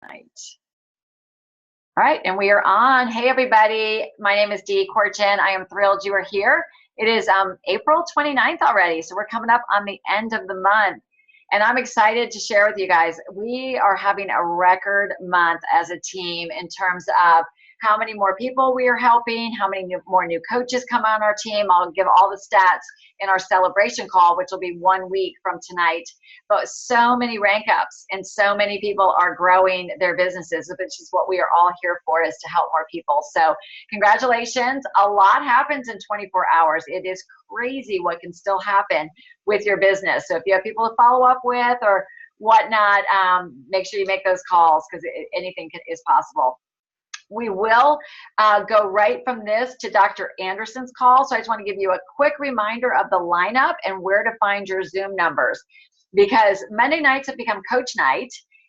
Right. All right, and we are on. Hey, everybody. My name is Dee Corchin. I am thrilled you are here. It is April 29th already, so we're coming up on the end of the month. And I'm excited to share with you guys. We are having a record month as a team in terms of how many more people we are helping, how many more new coaches come on our team. I'll give all the stats in our celebration call, which will be 1 week from tonight. But so many rank ups and so many people are growing their businesses, which is what we are all here for, is to help more people. So congratulations. A lot happens in 24 hours. It is crazy what can still happen with your business. So if you have people to follow up with or whatnot, make sure you make those calls, because anything is possible. We will go right from this to Dr. Anderson's call. So I just want to give you a quick reminder of the lineup and where to find your Zoom numbers, because Monday nights have become coach night,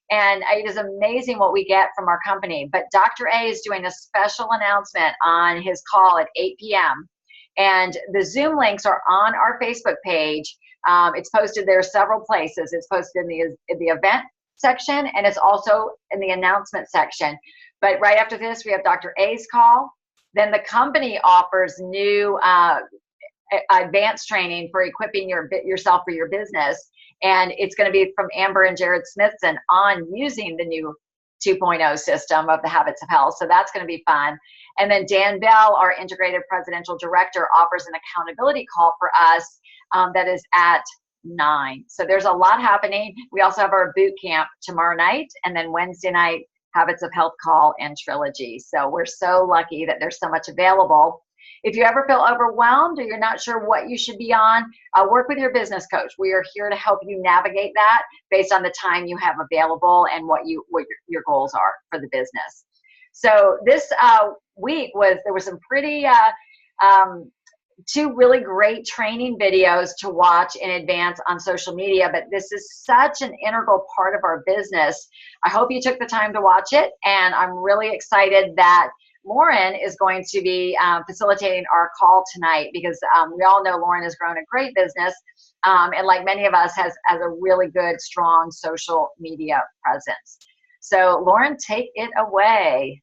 and it is amazing what we get from our company. But Dr. A is doing a special announcement on his call at 8 p.m. And the Zoom links are on our Facebook page. It's posted there several places. It's posted in the event section, and it's also in the announcement section. But right after this, we have Dr. A's call. Then the company offers new advanced training for equipping yourself for your business. And it's going to be from Amber and Jared Smithson on using the new 2.0 system of the Habits of Health. So that's going to be fun. And then Dan Bell, our integrated presidential director, offers an accountability call for us that is at 9. So there's a lot happening. We also have our boot camp tomorrow night, and then Wednesday night, Habits of Health call and trilogy. So we're so lucky that there's so much available. If you ever feel overwhelmed or you're not sure what you should be on, work with your business coach. We are here to help you navigate that based on the time you have available and what your goals are for the business. So this week there was some pretty two really great training videos to watch in advance on social media, but this is such an integral part of our business. I hope you took the time to watch it, and I'm really excited that Lauren is going to be facilitating our call tonight, because we all know Lauren has grown a great business, and like many of us has a really good, strong social media presence. So Lauren, take it away.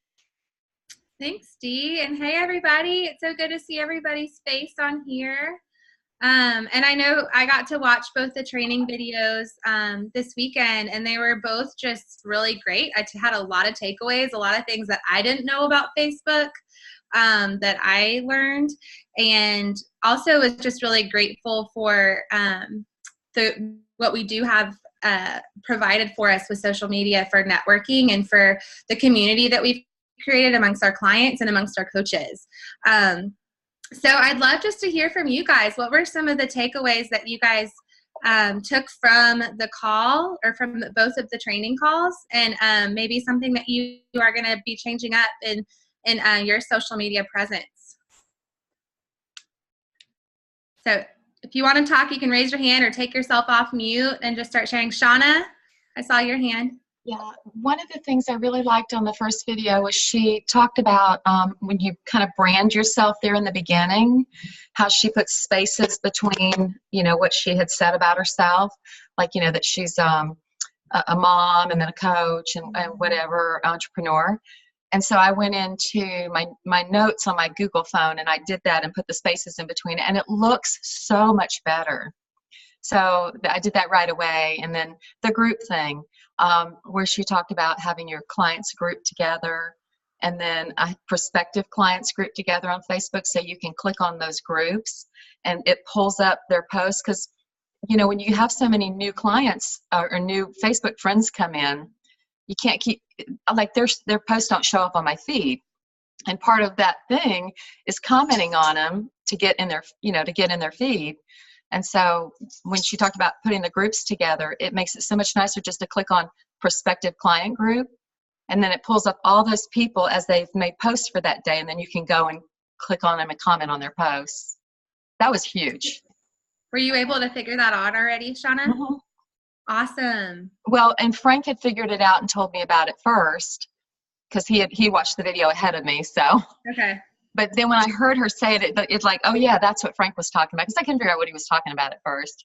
Thanks, Dee. And hey, everybody. It's so good to see everybody's face on here. And I know I got to watch both the training videos this weekend, and they were both just really great. I had a lot of takeaways, a lot of things that I didn't know about Facebook that I learned. And also was just really grateful for what we do have provided for us with social media for networking and for the community that we've created amongst our clients and amongst our coaches. So I'd love just to hear from you guys. What were some of the takeaways that you guys took from the call, or from both of the training calls, and maybe something that you are going to be changing up in your social media presence? So if you want to talk, you can raise your hand or take yourself off mute and just start sharing. Shauna, I saw your hand. Yeah, one of the things I really liked on the first video was she talked about when you kind of brand yourself there in the beginning, how she puts spaces between, what she had said about herself, like, that she's a mom and then a coach and whatever, entrepreneur. And so I went into my notes on my Google phone, and I did that and put the spaces in between, and it looks so much better. So I did that right away. And then the group thing, where she talked about having your clients grouped together, and then prospective clients grouped together on Facebook, so you can click on those groups and it pulls up their posts. Because, when you have so many new clients or new Facebook friends come in, you can't keep, like, their posts don't show up on my feed. And part of that thing is commenting on them to get in their feed. And so when she talked about putting the groups together, it makes it so much nicer just to click on prospective client group, and then it pulls up all those people as they've made posts for that day, and then you can go and click on them and comment on their posts. That was huge. Were you able to figure that out already, Shauna? Mm-hmm. Awesome. Well, and Frank had figured it out and told me about it first, because he watched the video ahead of me. So. Okay. But then when I heard her say it, it's like, oh yeah, that's what Frank was talking about, because I couldn't figure out what he was talking about at first.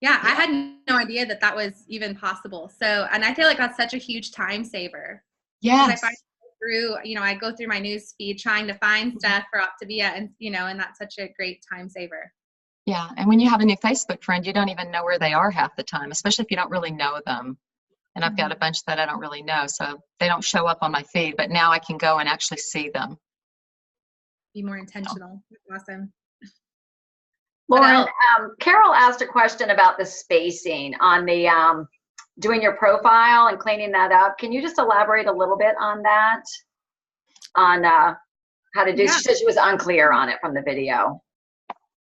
Yeah, I had no idea that that was even possible. So, and I feel like that's such a huge time saver. Yes. I find through, I go through my news feed trying to find stuff for Optavia, and and that's such a great time saver. Yeah, and when you have a new Facebook friend, you don't even know where they are half the time, especially if you don't really know them. And I've got a bunch that I don't really know, so they don't show up on my feed, but now I can go and actually see them. Be more intentional. Awesome. Lauren, Carol asked a question about the spacing on the doing your profile and cleaning that up. Can you just elaborate a little bit on that? On how to do, she said she was unclear on it from the video.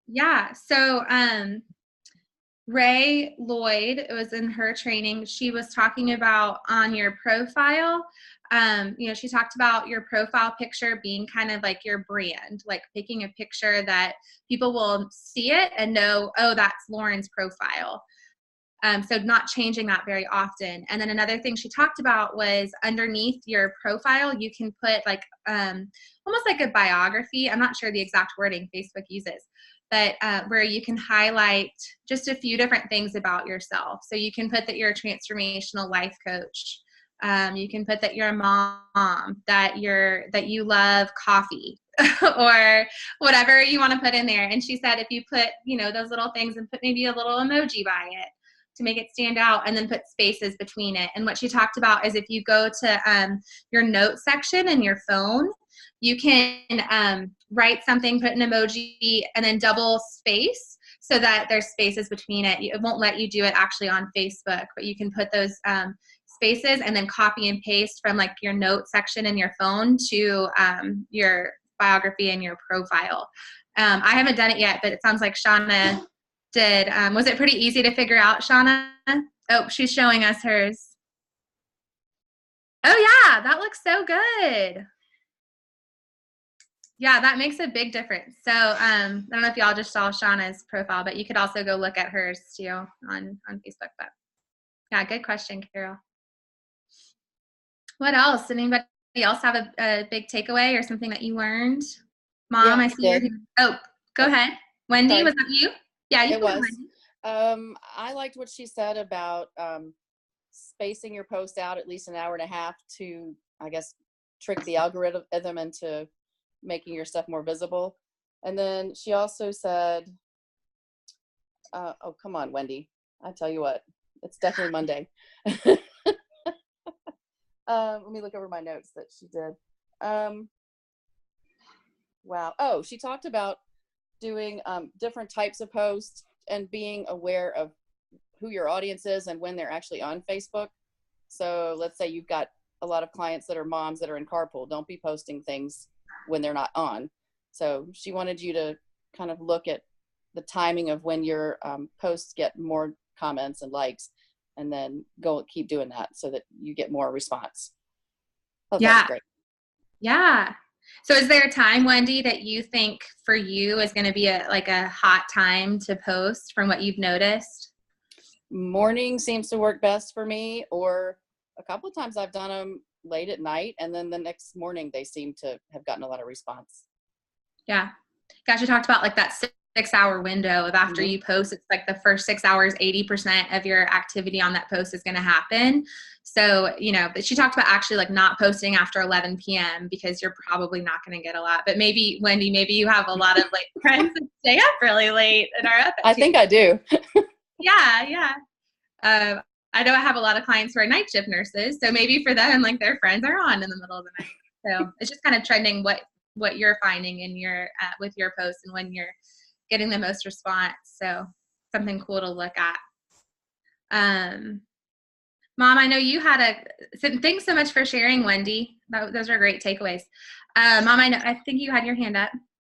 Yeah, so Ray Lloyd, it was in her training, she was talking about on your profile, she talked about your profile picture being kind of like your brand, like picking a picture that people will see it and know, oh, that's Lauren's profile. So not changing that very often. And then another thing she talked about was underneath your profile, you can put like almost like a biography. I'm not sure the exact wording Facebook uses, but where you can highlight just a few different things about yourself. So you can put that you're a transformational life coach. You can put that you're a mom, that you love coffee, or whatever you want to put in there. And she said if you put those little things and put maybe a little emoji by it to make it stand out, and then put spaces between it. And what she talked about is if you go to your notes section in your phone, you can write something, put an emoji, and then double space so that there's spaces between it. It won't let you do it actually on Facebook, but you can put those spaces and then copy and paste from like your notes section in your phone to your biography and your profile. I haven't done it yet, but it sounds like Shauna did. Was it pretty easy to figure out, Shauna? Oh, she's showing us hers. Oh yeah, that looks so good. Yeah, that makes a big difference. So I don't know if y'all just saw Shauna's profile, but you could also go look at hers too on Facebook. But yeah, good question, Carol. What else? Did anybody else have a big takeaway or something that you learned? Mom, I see you. Oh, go ahead. Wendy, sorry. Was that you? Yeah, you it was. I liked what she said about spacing your post out at least an hour and a half to, I guess, trick the algorithm into making your stuff more visible. And then she also said, oh, come on, Wendy. I tell you what, it's definitely Monday. Let me look over my notes that she did. Wow. Oh, she talked about doing different types of posts and being aware of who your audience is and when they're actually on Facebook. So let's say you've got a lot of clients that are moms that are in carpool. Don't be posting things when they're not on. So she wanted you to kind of look at the timing of when your posts get more comments and likes, and then keep doing that so that you get more response. Oh, yeah. Great. Yeah. So is there a time, Wendy, that you think for you is going to be a hot time to post from what you've noticed? Morning seems to work best for me, or a couple of times I've done them late at night, and then the next morning they seem to have gotten a lot of response. Yeah. Gosh, you talked about like that 6-hour window of after you post. It's like the first 6 hours, 80% of your activity on that post is going to happen. So, but she talked about actually like not posting after 11 p.m. because you're probably not going to get a lot. But maybe, Wendy, maybe you have a lot of like friends that stay up really late and are up at 2. I think I do. Yeah. I know I have a lot of clients who are night shift nurses. So maybe for them, like their friends are on in the middle of the night. So it's just kind of trending what you're finding in your with your posts and when you're getting the most response. So something cool to look at. Mom, I know you had thanks so much for sharing, Wendy. Those are great takeaways. Mom, I think you had your hand up.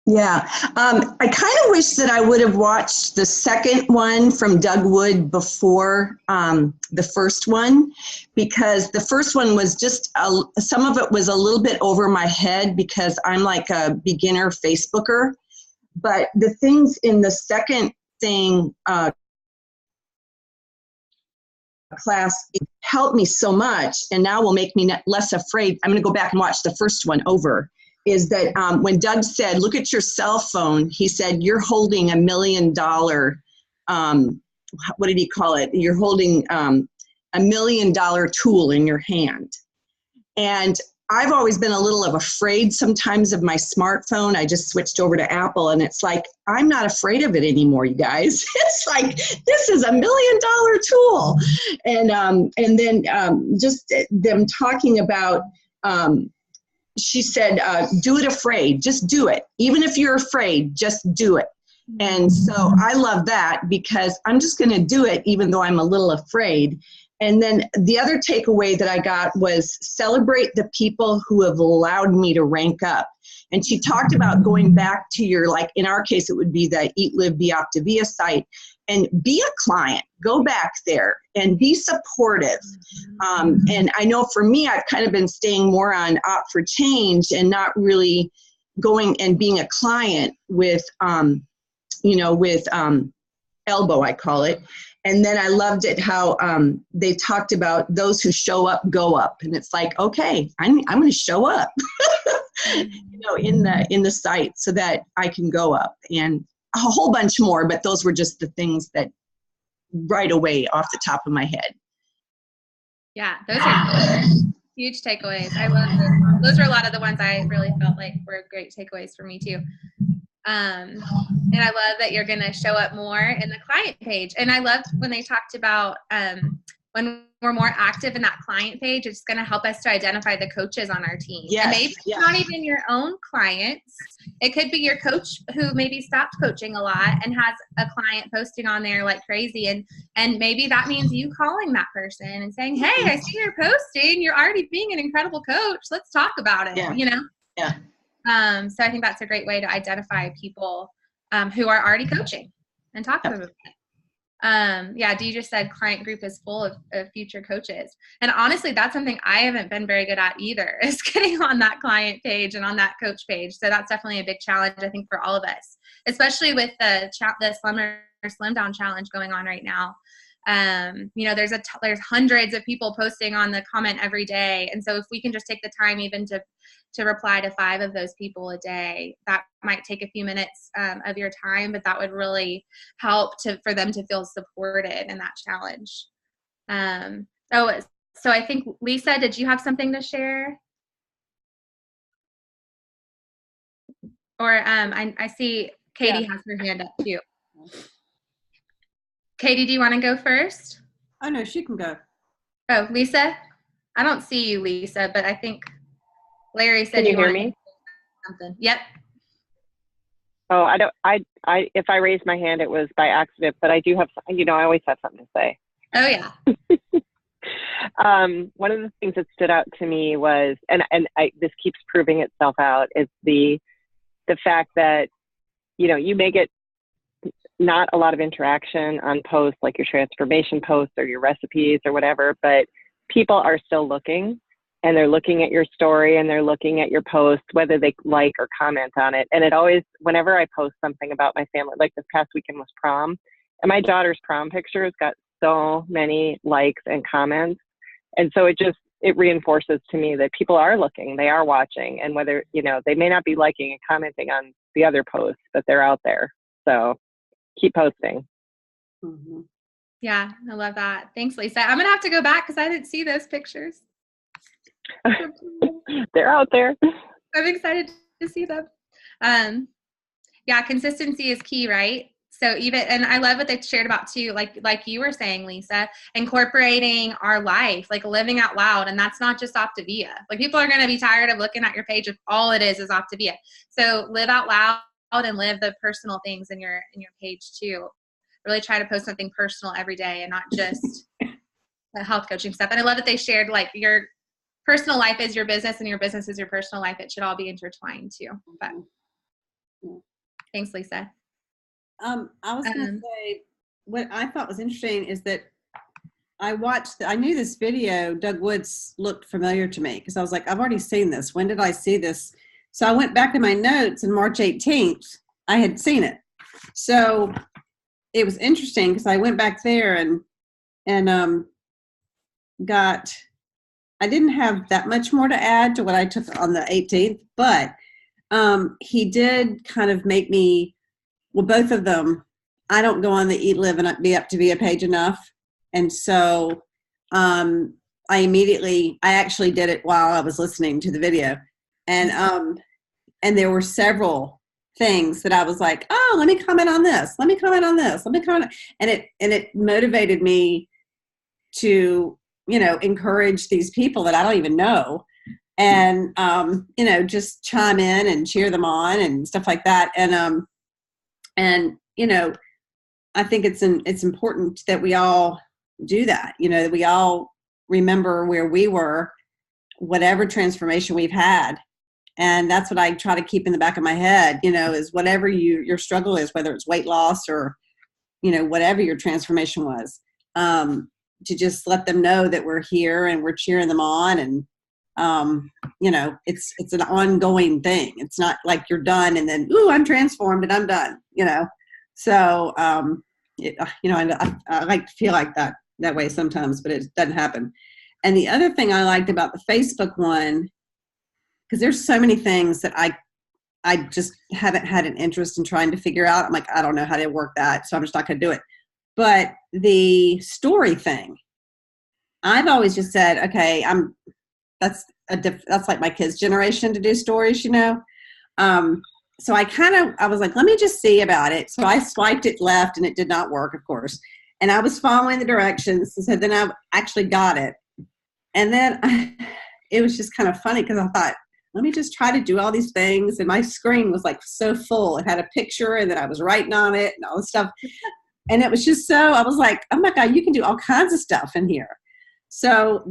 Yeah, I kind of wish that I would have watched the second one from Doug Wood before the first one, because the first one was just, some of it was a little bit over my head because I'm like a beginner Facebooker. But the things in the second thing class helped me so much, and now will make me less afraid. I'm going to go back and watch the first one over. Is that when Doug said, look at your cell phone, he said, you're holding $1 million what did he call it? You're holding $1 million tool in your hand. And I've always been a little afraid sometimes of my smartphone. I just switched over to Apple, and it's like, I'm not afraid of it anymore, you guys. It's like, this is $1 million tool. And then just them talking about, she said, do it afraid, just do it. Even if you're afraid, just do it. And so I love that, because I'm just going to do it even though I'm a little afraid. And then the other takeaway that I got was celebrate the people who have allowed me to rank up. And she talked about going back to your, like in our case, it would be the Eat, Live, Be Optavia site, and be a client. Go back there and be supportive. And I know for me, I've kind of been staying more on Opt for Change and not really going and being a client with, with Elbow, I call it. And then I loved it how they talked about those who show up, go up. And it's like, okay, I'm going to show up, in the site so that I can go up, and a whole bunch more. But those were just the things that right away off the top of my head. Yeah, those are huge takeaways. I love those. Those are a lot of the ones I really felt like were great takeaways for me too. And I love that you're going to show up more in the client page. And I loved when they talked about when we're more active in that client page, it's going to help us to identify the coaches on our team. Yes, and maybe it's not even your own clients. It could be your coach who maybe stopped coaching a lot and has a client posting on there like crazy. And maybe that means you calling that person and saying, hey, I see you're posting. You're already being an incredible coach. Let's talk about it, Yeah. So I think that's a great way to identify people who are already coaching and talk to them about it. Dee just said client group is full of future coaches. And honestly, that's something I haven't been very good at either, is getting on that client page and on that coach page. So that's definitely a big challenge, I think, for all of us, especially with the Slim Down Challenge going on right now. There's hundreds of people posting on the comment every day. And so if we can just take the time even to reply to 5 of those people a day, that might take a few minutes of your time, but that would really help for them to feel supported in that challenge. So I think, Lisa, did you have something to share? Or I see Katie has her hand up too. Katie, do you want to go first? Oh, no, she can go. Oh, Lisa? I don't see you, Lisa, but I think Larry said Can you hear me? Something. Yep. Oh, I don't. I if I raised my hand, it was by accident. But I do have. I always have something to say. Oh yeah. One of the things that stood out to me was, and this keeps proving itself out, is the fact that you may get not a lot of interaction on posts like your transformation posts or your recipes or whatever, but people are still looking. And they're looking at your story and they're looking at your post, whether they like or comment on it. And it always, whenever I post something about my family, like this past weekend was prom, and my daughter's prom pictures got so many likes and comments. And so it reinforces to me that people are looking, they are watching, and whether, they may not be liking and commenting on the other posts, but they're out there. So keep posting. Mm-hmm. Yeah, I love that. Thanks, Lisa. I'm going to have to go back because I didn't see those pictures. They're out there. I'm excited to see them. Consistency is key, right? So and I love what they shared about too, like you were saying, Lisa, incorporating our life, like living out loud. And that's not just Optavia. Like people are going to be tired of looking at your page if all it is Optavia. So live out loud and live the personal things in your page too. Really try to post something personal every day and not just the health coaching stuff. And I love that they shared like your personal life is your business and your business is your personal life. It should all be intertwined too. But thanks, Lisa. I was going to say, what I thought was interesting is that I knew this video, Doug Woods, looked familiar to me because I was like, I've already seen this. When did I see this? So I went back in my notes, and March 18th, I had seen it. So it was interesting because I went back there and I didn't have that much more to add to what I took on the 18th, but he did kind of make me, well, both of them I don't go on the Eat, Live, and Be Up to Be a page enough. And so I actually did it while I was listening to the video. And there were several things that I was like, oh, let me comment on this. Let me comment on this. Let me comment. And it motivated me to, encourage these people that I don't even know. And, just chime in and cheer them on and stuff like that. And I think it's important that we all do that, that we all remember where we were, whatever transformation we've had. And that's what I try to keep in the back of my head, is whatever your struggle is, whether it's weight loss or, whatever your transformation was, to just let them know that we're here and we're cheering them on. And, it's an ongoing thing. It's not like you're done and then, ooh, I'm transformed and I'm done, So, I like to feel like that way sometimes, but it doesn't happen. And the other thing I liked about the Facebook one, because there's so many things that I just haven't had an interest in trying to figure out. I'm like, I don't know how to work that, so I'm just not going to do it. But the story thing, I've always just said, okay, that's like my kids' generation to do stories, So I was like, let me just see about it. So I swiped it left and it did not work, of course. And I was following the directions. So then I actually got it. And then it was just kind of funny because I thought, let me just try to do all these things. And my screen was like so full. It had a picture and then I was writing on it and all this stuff. And it was just I was like, oh my God, you can do all kinds of stuff in here. So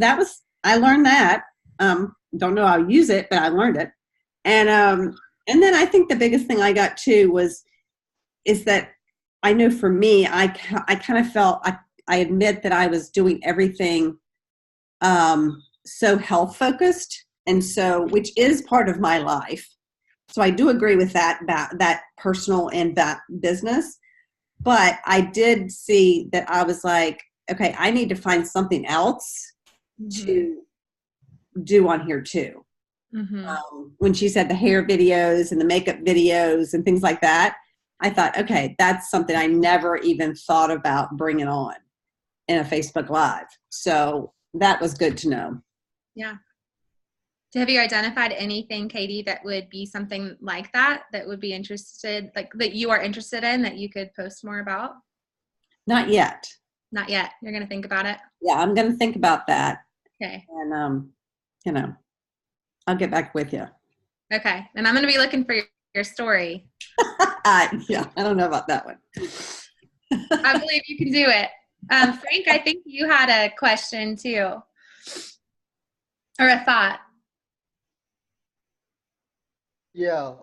I learned that. Don't know how to use it, but I learned it. And then I think the biggest thing I got too is that I know for me, I kind of felt, I admit that I was doing everything so health focused. And so, which is part of my life. So I do agree with that personal and that business. But I did see that I was like, okay, I need to find something else to do on here too. Mm-hmm. When she said the hair videos and the makeup videos and things like that, I thought, okay, that's something I never even thought about bringing on in a Facebook Live. So that was good to know. Yeah. So have you identified anything, Katie, that would be something like that would be interested, like that you are interested in, that you could post more about? Not yet. Not yet. You're going to think about it? Yeah, I'm going to think about that. Okay. And, I'll get back with you. Okay. And I'm going to be looking for your story. Yeah, I don't know about that one. I believe you can do it. Frank, I think you had a question too, or a thought. Yeah,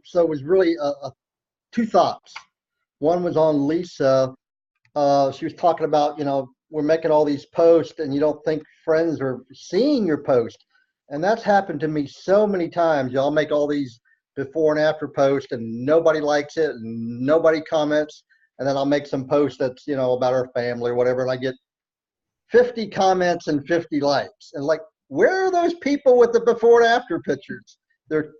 so it was really two thoughts. One was on Lisa. She was talking about, we're making all these posts and you don't think friends are seeing your post. And that's happened to me so many times. Y'all make all these before and after posts and nobody likes it and nobody comments. And then I'll make some post that's, about our family or whatever. And I get 50 comments and 50 likes. And like, where are those people with the before and after pictures? They're,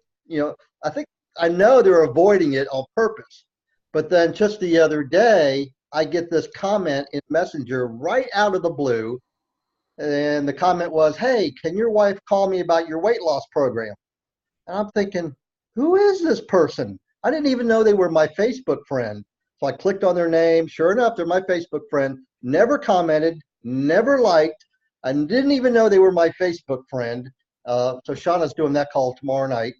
I know they're avoiding it on purpose. But then just the other day, I get this comment in Messenger right out of the blue. And the comment was, hey, can your wife call me about your weight loss program? And I'm thinking, who is this person? I didn't even know they were my Facebook friend. So I clicked on their name. Sure enough, they're my Facebook friend. Never commented, never liked. I didn't even know they were my Facebook friend. So Shauna's doing that call tomorrow night.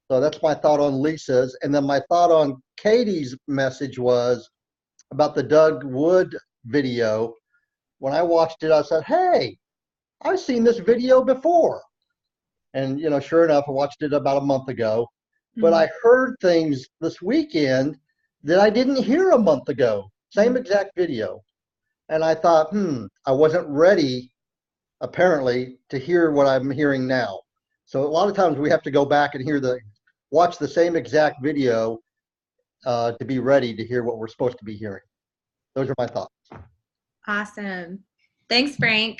So that's my thought on Lisa's. And then my thought on Katie's message was about the Doug Wood video. When I watched it, I said, hey, I've seen this video before. And, sure enough, I watched it about a month ago. Mm-hmm. But I heard things this weekend that I didn't hear a month ago. Same exact video. And I thought, I wasn't ready, apparently, to hear what I'm hearing now. So a lot of times we have to go back and watch the same exact video to be ready to hear what we're supposed to be hearing. Those are my thoughts. Awesome. Thanks, Frank.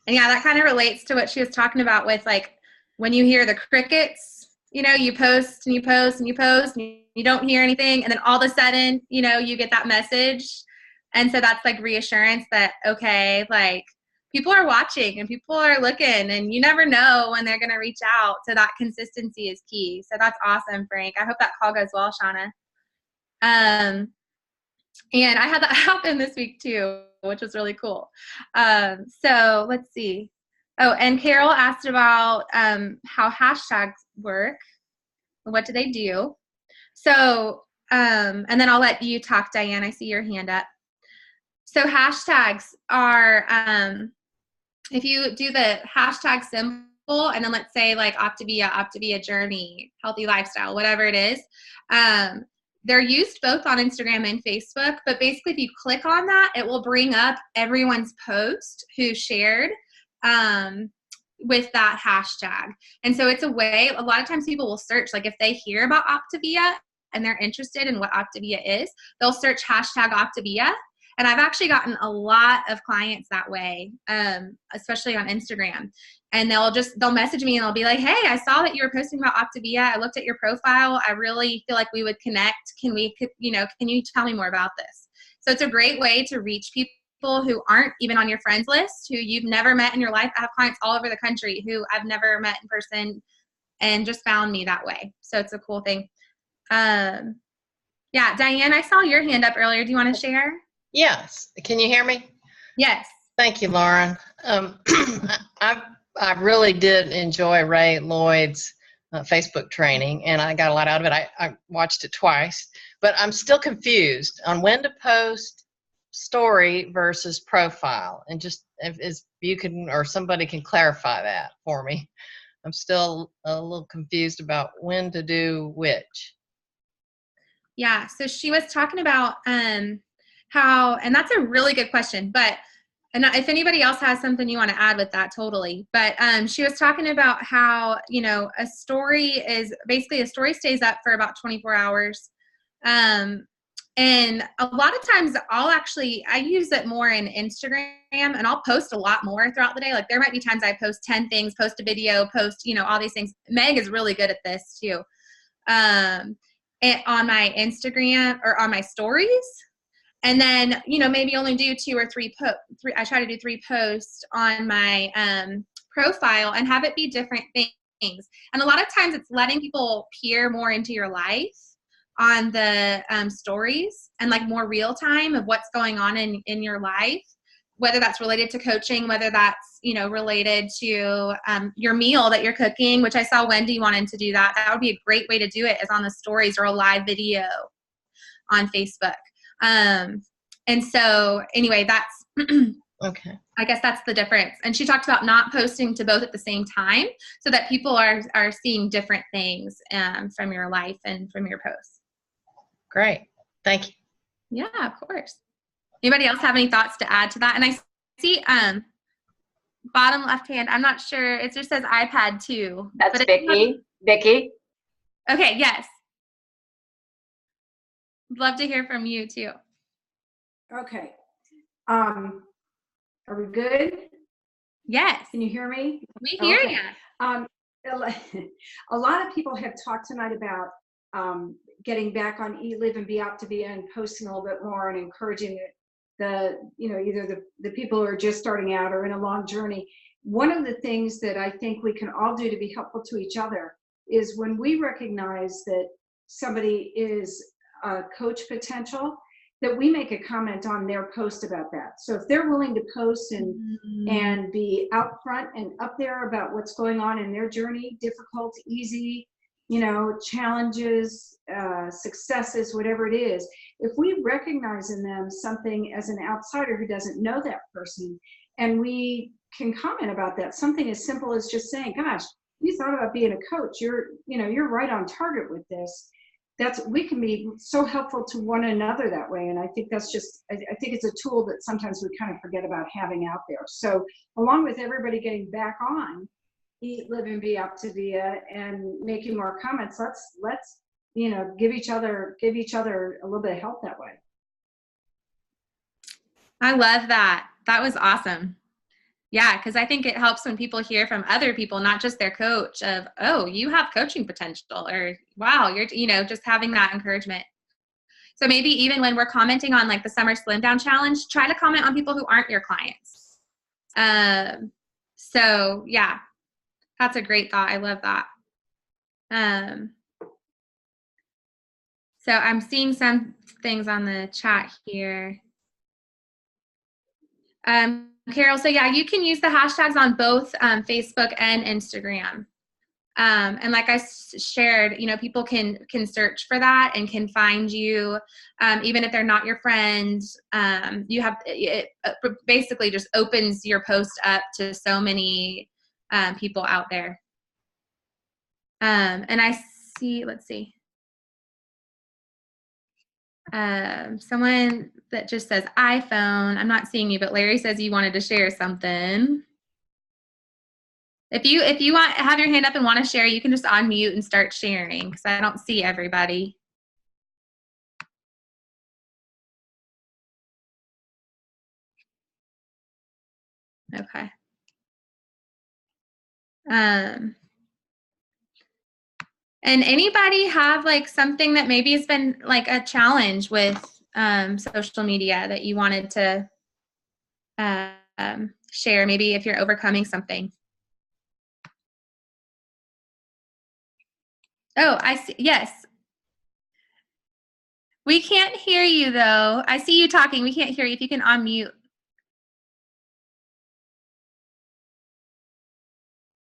And yeah, that kind of relates to what she was talking about with like when you hear the crickets, you know, you post and you post and you post and you don't hear anything. And then all of a sudden, you know, you get that message. And so that's like reassurance that, okay, like people are watching and people are looking and you never know when they're going to reach out. So that consistency is key. So that's awesome, Frank. I hope that call goes well, Shauna. And I had that happen this week too, which was really cool. So let's see. Oh, and Carol asked about how hashtags work. What do they do? So, and then I'll let you talk, Diane. I see your hand up. So hashtags are, if you do the hashtag symbol, and then let's say like Optavia journey, healthy lifestyle, whatever it is, they're used both on Instagram and Facebook, but basically if you click on that, it will bring up everyone's post who shared with that hashtag. And so it's a way, a lot of times people will search, like if they hear about Optavia and they're interested in what Optavia is, they'll search hashtag Optavia. And I've actually gotten a lot of clients that way, especially on Instagram. And they'll message me and they'll be like, hey, I saw that you were posting about Optavia. I looked at your profile. I really feel like we would connect. Can you tell me more about this? So it's a great way to reach people who aren't even on your friends list, who you've never met in your life. I have clients all over the country who I've never met in person and just found me that way. So it's a cool thing. Yeah, Diane, I saw your hand up earlier. Do you want to share? Yes. Can you hear me? Yes. Thank you, Lauren. I really did enjoy Ray Lloyd's Facebook training, and I got a lot out of it. I watched it twice, but I'm still confused on when to post story versus profile, and just if you can or somebody can clarify that for me. I'm still a little confused about when to do which. Yeah. So she was talking about how, and that's a really good question, and if anybody else has something you want to add with that, totally. But she was talking about how, a story stays up for about 24 hours. And a lot of times I use it more in Instagram, and I'll post a lot more throughout the day. Like there might be times I post 10 things, post a video, post, all these things. Meg is really good at this too. And on my Instagram or on my stories. And then, maybe only do 2 or 3 I try to do 3 posts on my profile and have it be different things. And a lot of times it's letting people peer more into your life on the stories and like more real time of what's going on in your life, whether that's related to coaching, whether that's, related to your meal that you're cooking, which I saw Wendy wanted to do that. That would be a great way to do it, is on the stories or a live video on Facebook. And so anyway, that's, okay. I guess that's the difference. And she talked about not posting to both at the same time so that people are seeing different things, from your life and from your posts. Great. Thank you. Yeah, of course. Anybody else have any thoughts to add to that? And I see, bottom left hand, I'm not sure. It just says iPad too. That's Vicky. Vicky. Okay. Yes. Love to hear from you too. Okay. Are we good? Yes. Can you hear me? We hear Okay. you. A lot of people have talked tonight about getting back on Live and Be Optavia and posting a little bit more and encouraging either the people who are just starting out or in a long journey. One of the things that I think we can all do to be helpful to each other is when we recognize that somebody is a coach potential, that we make a comment on their post about that. So if they're willing to post and be out front and up there about what's going on in their journey, difficult, easy, challenges, successes, whatever it is, if we recognize in them something as an outsider who doesn't know that person, and we can comment about that, something as simple as just saying, gosh, you thought about being a coach, you're right on target with this. We can be so helpful to one another that way. And I think I think it's a tool that sometimes we kind of forget about having out there. So along with everybody getting back on Eat, Live, and Be Optavia and making more comments, let's give each other a little bit of help that way. I love that. That was awesome. Yeah, because I think it helps when people hear from other people, not just their coach, of, oh, you have coaching potential, or wow, you're, just having that encouragement. So maybe even when we're commenting on like the Summer Slim Down Challenge, try to comment on people who aren't your clients. So yeah, that's a great thought. I love that. So I'm seeing some things on the chat here. Carol, so yeah, you can use the hashtags on both Facebook and Instagram. And like I shared, people can search for that and can find you, even if they're not your friend. You have, it basically just opens your post up to so many people out there. And I see, let's see. Someone that just says iPhone. I'm not seeing you, but Larry says you wanted to share something. If you want have your hand up and want to share, you can just unmute and start sharing because I don't see everybody. Okay. And anybody have like something that maybe has been like a challenge with social media that you wanted to share? Maybe if you're overcoming something. Oh, I see. Yes. We can't hear you though. I see you talking. We can't hear you. If you can unmute.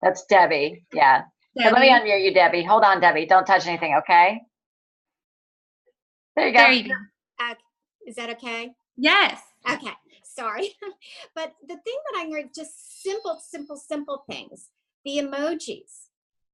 That's Debbie. Yeah. So let me unmute you, Debbie. Hold on, Debbie. Don't touch anything, okay? There you go. There you go. Is that okay? Yes. Okay. Sorry. But the thing that I learned, just simple things. The emojis.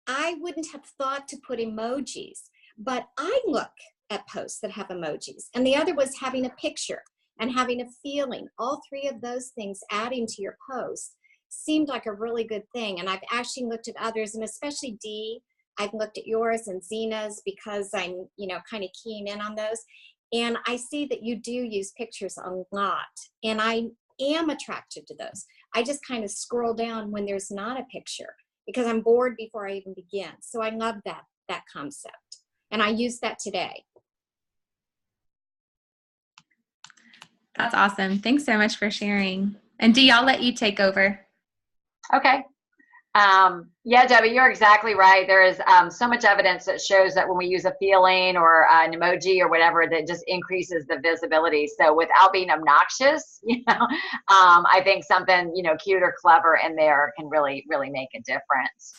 I wouldn't have thought to put emojis, but I look at posts that have emojis. And the other was having a picture and having a feeling. All three of those things adding to your post seemed like a really good thing. And I've actually looked at others, and especially Dee, I've looked at yours and Zena's because I'm, kind of keying in on those. And I see that you do use pictures a lot. And I am attracted to those. I just kind of scroll down when there's not a picture because I'm bored before I even begin. So I love that concept. And I use that today. That's awesome. Thanks so much for sharing. And Dee, I'll let you take over. Okay. Yeah, Debbie, you're exactly right. There is so much evidence that shows that when we use a feeling or an emoji or whatever, that just increases the visibility. So without being obnoxious, I think something, cute or clever in there can really, really make a difference.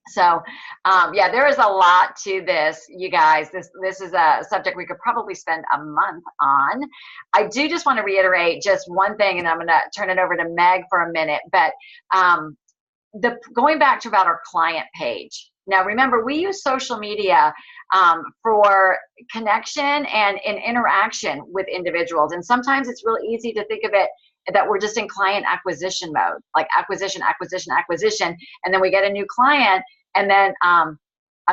So, yeah, there is a lot to this, you guys. This is a subject we could probably spend a month on. I do just want to reiterate just one thing, and I'm going to turn it over to Meg for a minute. But going back to about our client page. Now, remember, we use social media for connection and interaction with individuals. And sometimes it's really easy to think of it that we're just in client acquisition mode, like acquisition. And then we get a new client. And then I'm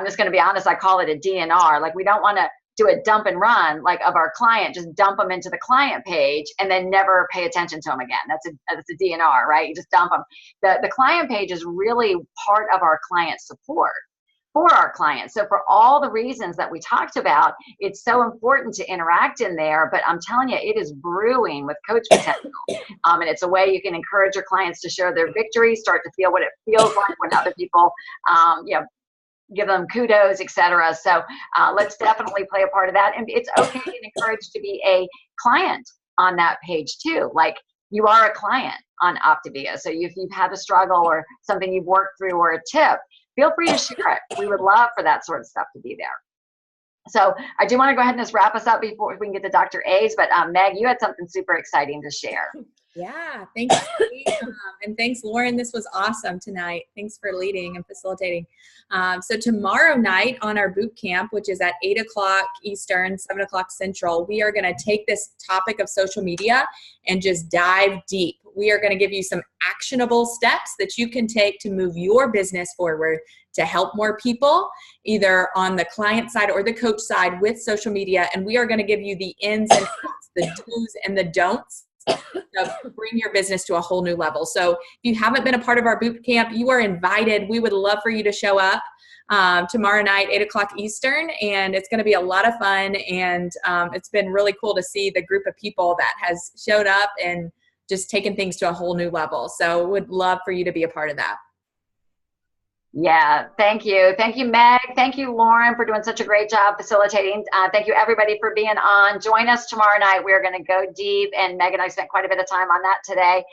just going to be honest, I call it a DNR. Like, we don't want to do a dump and run like of our client, just dump them into the client page and then never pay attention to them again. That's a DNR, right? You just dump them. The client page is really part of our client support for our clients. So for all the reasons that we talked about, it's so important to interact in there. But I'm telling you, it is brewing with coach potential. And it's a way you can encourage your clients to share their victories, start to feel what it feels like when other people, give them kudos, etc. So let's definitely play a part of that. And it's okay and encouraged to be a client on that page too. Like, you are a client on Optavia. So if you've had a struggle or something you've worked through or a tip, feel free to share it. We would love for that sort of stuff to be there. So I do want to go ahead and just wrap us up before we can get to Dr. A's. But Meg, you had something super exciting to share. Yeah, thanks. And thanks, Lauren. This was awesome tonight. Thanks for leading and facilitating. So tomorrow night on our boot camp, which is at 8 o'clock Eastern, 7 o'clock Central, we are going to take this topic of social media and just dive deep. We are going to give you some actionable steps that you can take to move your business forward to help more people, either on the client side or the coach side with social media. And we are going to give you the ins and outs, the do's and the don'ts to bring your business to a whole new level. So if you haven't been a part of our boot camp, you are invited. We would love for you to show up tomorrow night, 8 o'clock Eastern, and it's going to be a lot of fun. And it's been really cool to see the group of people that has showed up and just taken things to a whole new level. So would love for you to be a part of that. Yeah, thank you. Thank you, Meg. Thank you, Lauren, for doing such a great job facilitating. Thank you, everybody, for being on. Join us tomorrow night. We're going to go deep, and Meg and I spent quite a bit of time on that today,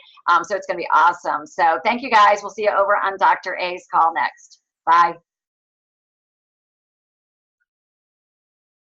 so it's going to be awesome. So thank you, guys. We'll see you over on Dr. A's call next. Bye.